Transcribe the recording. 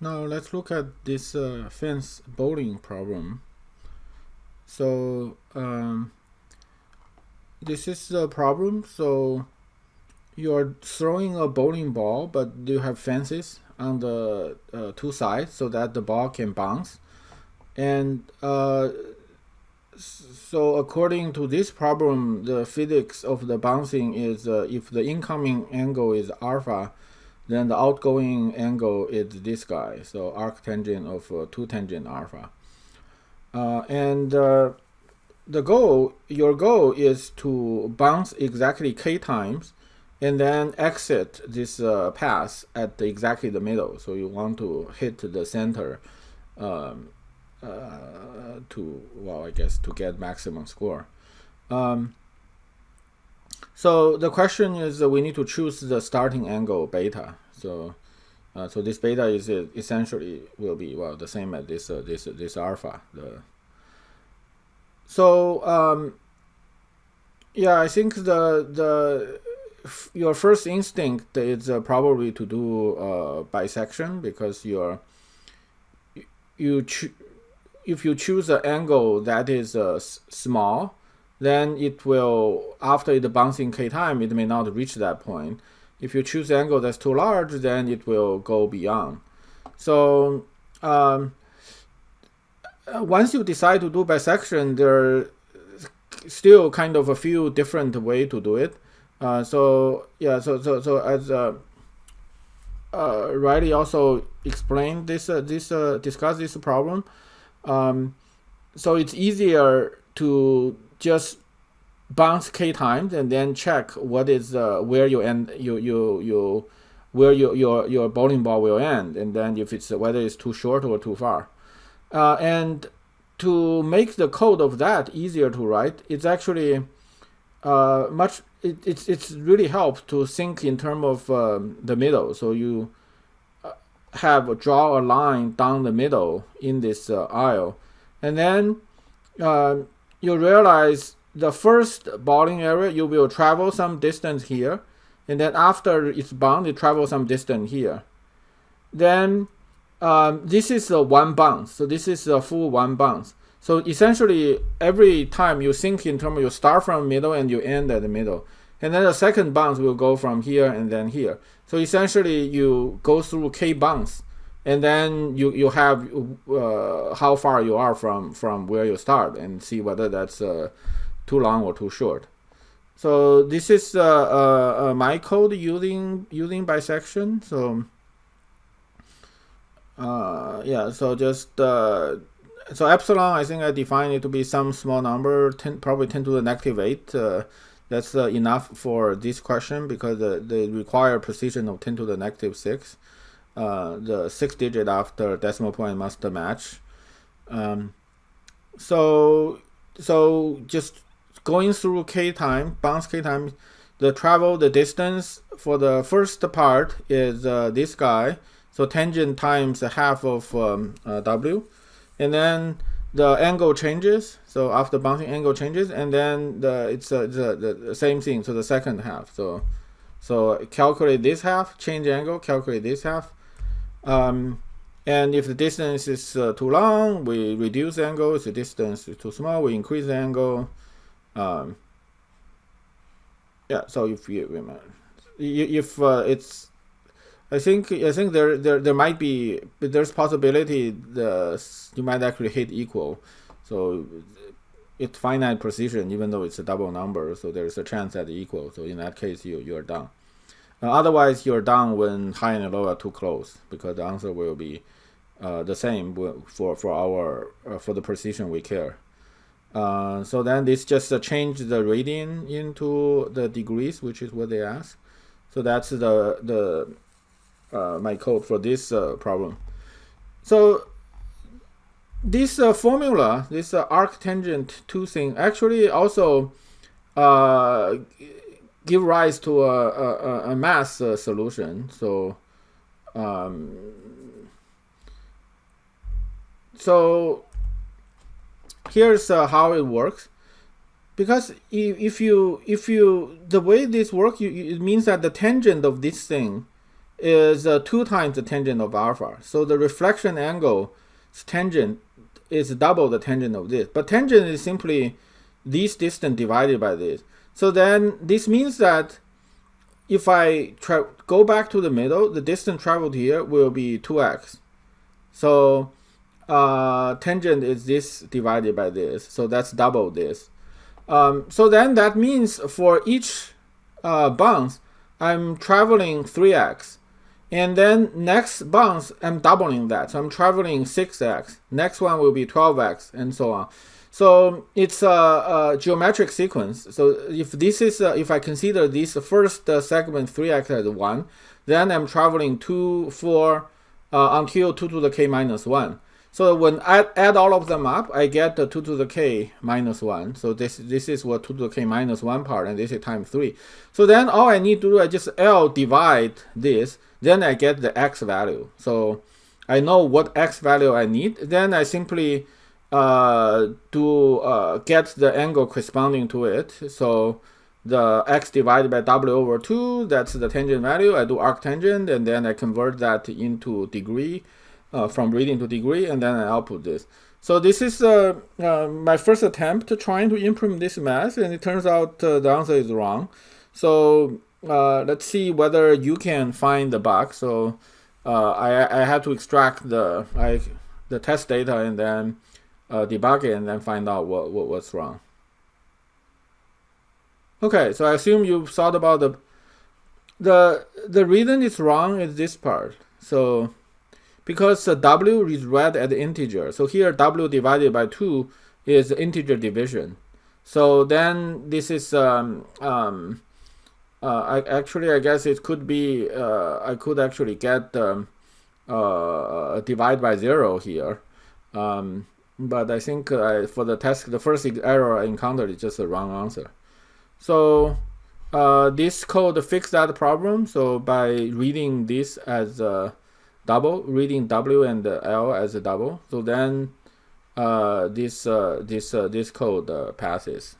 Now let's look at this fence bowling problem. So this is the problem. So you're throwing a bowling ball, but you have fences on the two sides so that the ball can bounce. And so according to this problem, the physics of the bouncing is if the incoming angle is alpha, then the outgoing angle is this guy, so arctangent of 2 tangent alpha. And your goal is to bounce exactly k times, and then exit this path at exactly the middle. So you want to hit the center um, I guess to get maximum score. So the question is we need to choose the starting angle beta. So this beta is essentially will be the same as this alpha. Yeah, I think your first instinct is probably to do bisection, because if you choose an angle that is small, then it will, after the bouncing k time, it may not reach that point. If you choose an angle that's too large, then it will go beyond. So once you decide to do bisection, there are still kind of a few different ways to do it. So as Riley also explained discussed this problem. So it's easier to just bounce k times and then check what is where you end where your bowling ball will end, and then if it's whether it's too short or too far. And to make the code of that easier to write, it's actually it's really helps to think in terms of the middle. So you draw a line down the middle in this aisle, and then you realize the first bowling area you will travel some distance here, and then after it's bound, you travel some distance here. Then this is a one bounce, so this is a full one bounce. So essentially, every time you think in terms of you start from middle and you end at the middle, and then the second bounce will go from here and then here. So essentially, you go through k bounce, and then you have how far you are from where you start, and see whether that's too long or too short. So this is my code using bisection. So yeah, so just so epsilon, I think I define it to be some small number, probably 10 to the negative 8. That's enough for this question, because they require precision of 10 to the negative 6. The 6 digit after decimal point must match. So just going through k time, bounce k time, the distance for the first part is this guy. So tangent times half of w, and then the angle changes. So after bouncing, angle changes, and then it's the same thing. So the second half. So calculate this half, change angle, calculate this half. And if the distance is too long, we reduce the angle. If the distance is too small, we increase the angle. Yeah. So if it's, I think there might be, there's possibility you might actually hit equal. So it's finite precision, even though it's a double number. So there's a chance that equal. So in that case, you're done. Otherwise, you're done when high and low are too close, because the answer will be the same for the precision we care. So then this just change the radian into the degrees, which is what they ask. So that's my code for this problem. So this formula, this arctangent 2 thing, actually also give rise to a math solution. So here's how it works. Because if you the way this works, it means that the tangent of this thing is 2 times the tangent of alpha. So the reflection angle tangent is double the tangent of this. But tangent is simply this distance divided by this. So then this means that if I go back to the middle, the distance traveled here will be 2x. So tangent is this divided by this. So that's double this. So then that means for each bounce, I'm traveling 3x. And then next bounce, I'm doubling that. So I'm traveling 6x. Next one will be 12x, and so on. So it's a geometric sequence. So if this is, if I consider this first segment 3x as 1, then I'm traveling 2, 4, until 2 to the k minus 1. So when I add all of them up, I get the 2 to the k minus 1. So this is what 2 to the k minus 1 part, and this is times 3. So then all I need to do, I just L divide this, then I get the x value. So I know what x value I need. Then I simply get the angle corresponding to it. So the x divided by w over 2, that's the tangent value. I do arctangent, and then I convert that into degree, from radian to degree, and then I output this. So this is my first attempt trying to implement this math, and it turns out the answer is wrong. So let's see whether you can find the bug. So I have to extract the test data and then debug it and then find out what's wrong. Okay, so I assume you've thought about the reason it's wrong is this part. So because w is read as integer, so here w divided by 2 is integer division. So then this is actually, I guess it could be I could actually get divide by 0 here, but I think for the test, the first error I encountered is just a wrong answer. So this code fixed that problem. So by reading this as double, reading w and l as a double, so then this code passes.